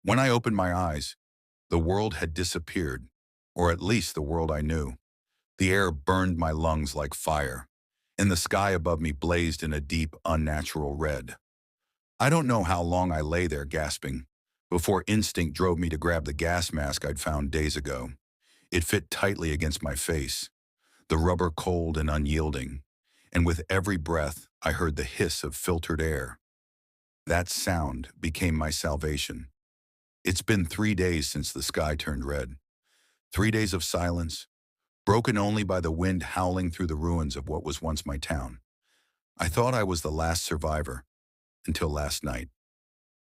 When I opened my eyes, the world had disappeared, or at least the world I knew. The air burned my lungs like fire, and the sky above me blazed in a deep, unnatural red. I don't know how long I lay there gasping, before instinct drove me to grab the gas mask I'd found days ago. It fit tightly against my face, the rubber cold and unyielding, and with every breath I heard the hiss of filtered air. That sound became my salvation. It's been 3 days since the sky turned red. 3 days of silence, broken only by the wind howling through the ruins of what was once my town. I thought I was the last survivor, until last night.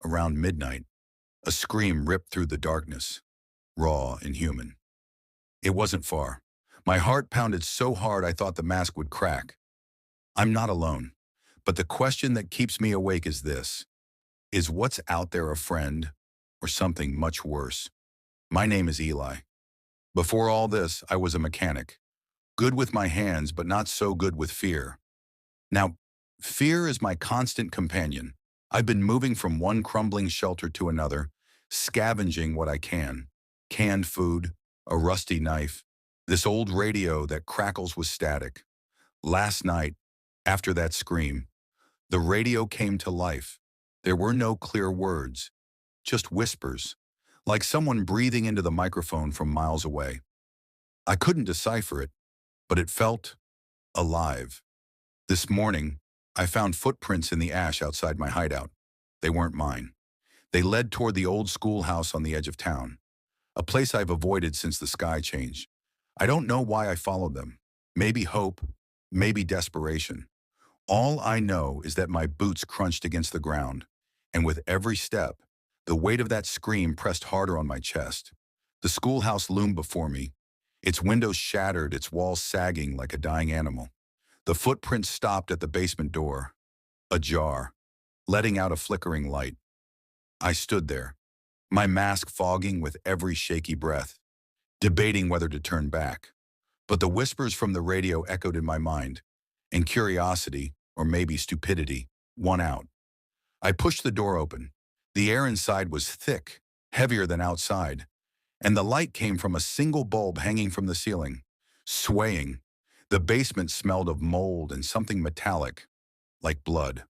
Around midnight, a scream ripped through the darkness, raw and human. It wasn't far. My heart pounded so hard I thought the mask would crack. I'm not alone, but the question that keeps me awake is this. Is what's out there a friend, or something much worse? My name is Eli. Before all this, I was a mechanic. Good with my hands, but not so good with fear. Now, fear is my constant companion. I've been moving from one crumbling shelter to another, scavenging what I can. Canned food, a rusty knife, this old radio that crackles with static. Last night, after that scream, the radio came to life. There were no clear words, just whispers, like someone breathing into the microphone from miles away. I couldn't decipher it, but it felt alive. This morning, I found footprints in the ash outside my hideout. They weren't mine. They led toward the old schoolhouse on the edge of town, a place I've avoided since the sky changed. I don't know why I followed them. Maybe hope, maybe desperation. All I know is that my boots crunched against the ground, and with every step, the weight of that scream pressed harder on my chest. The schoolhouse loomed before me, its windows shattered, its walls sagging like a dying animal. The footprints stopped at the basement door, ajar, letting out a flickering light. I stood there, my mask fogging with every shaky breath, debating whether to turn back. But the whispers from the radio echoed in my mind, and curiosity, or maybe stupidity, won out. I pushed the door open. The air inside was thick, heavier than outside, and the light came from a single bulb hanging from the ceiling, swaying. The basement smelled of mold and something metallic, like blood.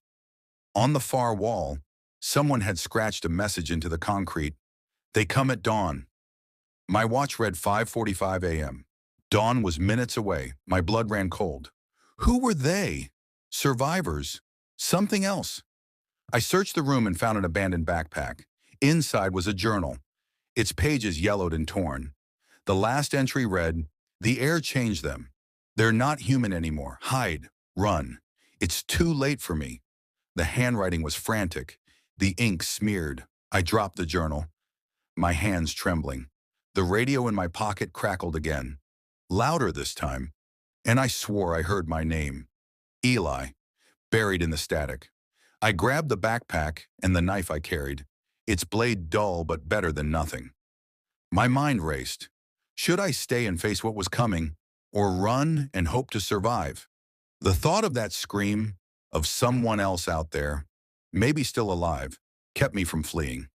On the far wall, someone had scratched a message into the concrete. They come at dawn. My watch read 5:45 a.m. Dawn was minutes away. My blood ran cold. Who were they? Survivors? Something else? I searched the room and found an abandoned backpack. Inside was a journal, its pages yellowed and torn. The last entry read, "The air changed them. They're not human anymore. Hide. Run. It's too late for me." The handwriting was frantic, the ink smeared. I dropped the journal, my hands trembling. The radio in my pocket crackled again, louder this time, and I swore I heard my name. Eli, buried in the static. I grabbed the backpack and the knife I carried, its blade dull but better than nothing. My mind raced. Should I stay and face what was coming, or run and hope to survive? The thought of that scream, of someone else out there, maybe still alive, kept me from fleeing.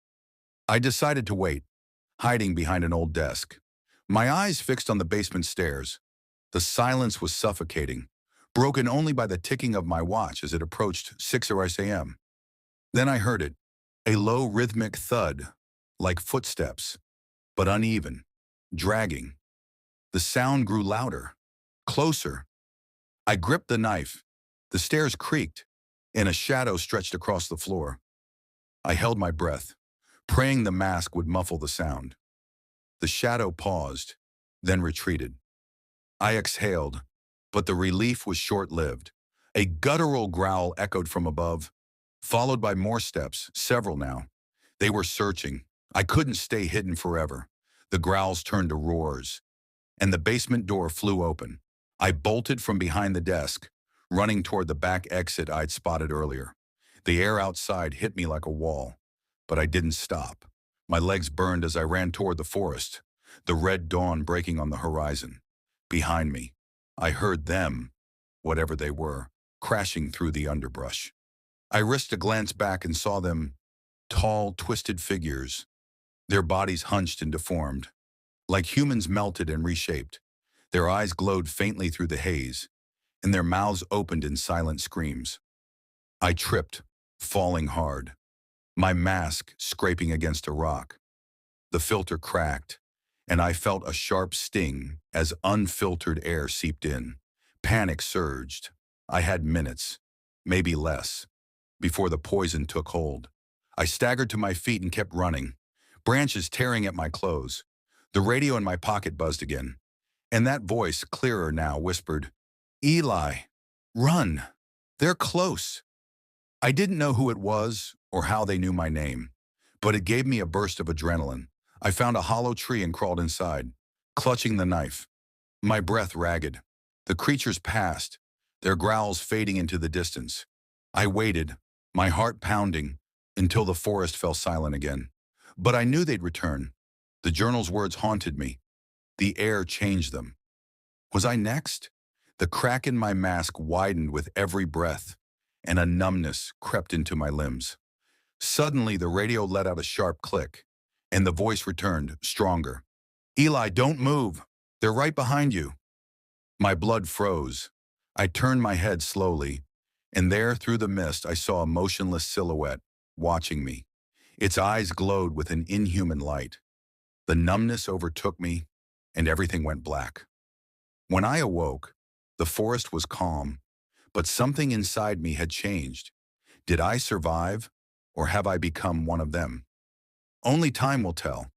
I decided to wait, hiding behind an old desk. My eyes fixed on the basement stairs. The silence was suffocating, broken only by the ticking of my watch as it approached 6 a.m. Then I heard it, a low rhythmic thud, like footsteps, but uneven, dragging. The sound grew louder, closer. I gripped the knife. The stairs creaked, and a shadow stretched across the floor. I held my breath, praying the mask would muffle the sound. The shadow paused, then retreated. I exhaled, but the relief was short-lived. A guttural growl echoed from above, followed by more steps, several now. They were searching. I couldn't stay hidden forever. The growls turned to roars, and the basement door flew open. I bolted from behind the desk, running toward the back exit I'd spotted earlier. The air outside hit me like a wall, but I didn't stop. My legs burned as I ran toward the forest, the red dawn breaking on the horizon. Behind me, I heard them, whatever they were, crashing through the underbrush. I risked a glance back and saw them, tall, twisted figures, their bodies hunched and deformed, like humans melted and reshaped. Their eyes glowed faintly through the haze, and their mouths opened in silent screams. I tripped, falling hard, my mask scraping against a rock. The filter cracked, and I felt a sharp sting as unfiltered air seeped in. Panic surged. I had minutes, maybe less, before the poison took hold. I staggered to my feet and kept running, branches tearing at my clothes. The radio in my pocket buzzed again, and that voice, clearer now, whispered, "Eli, run! They're close." I didn't know who it was or how they knew my name, but it gave me a burst of adrenaline. I found a hollow tree and crawled inside, clutching the knife, my breath ragged. The creatures passed, their growls fading into the distance. I waited, my heart pounding, until the forest fell silent again. But I knew they'd return. The journal's words haunted me. The air changed them. Was I next? The crack in my mask widened with every breath, and a numbness crept into my limbs. Suddenly, the radio let out a sharp click, and the voice returned, stronger. "Eli, don't move. They're right behind you." My blood froze. I turned my head slowly, and there, through the mist, I saw a motionless silhouette, watching me. Its eyes glowed with an inhuman light. The numbness overtook me, and everything went black. When I awoke, the forest was calm, but something inside me had changed. Did I survive, or have I become one of them? Only time will tell.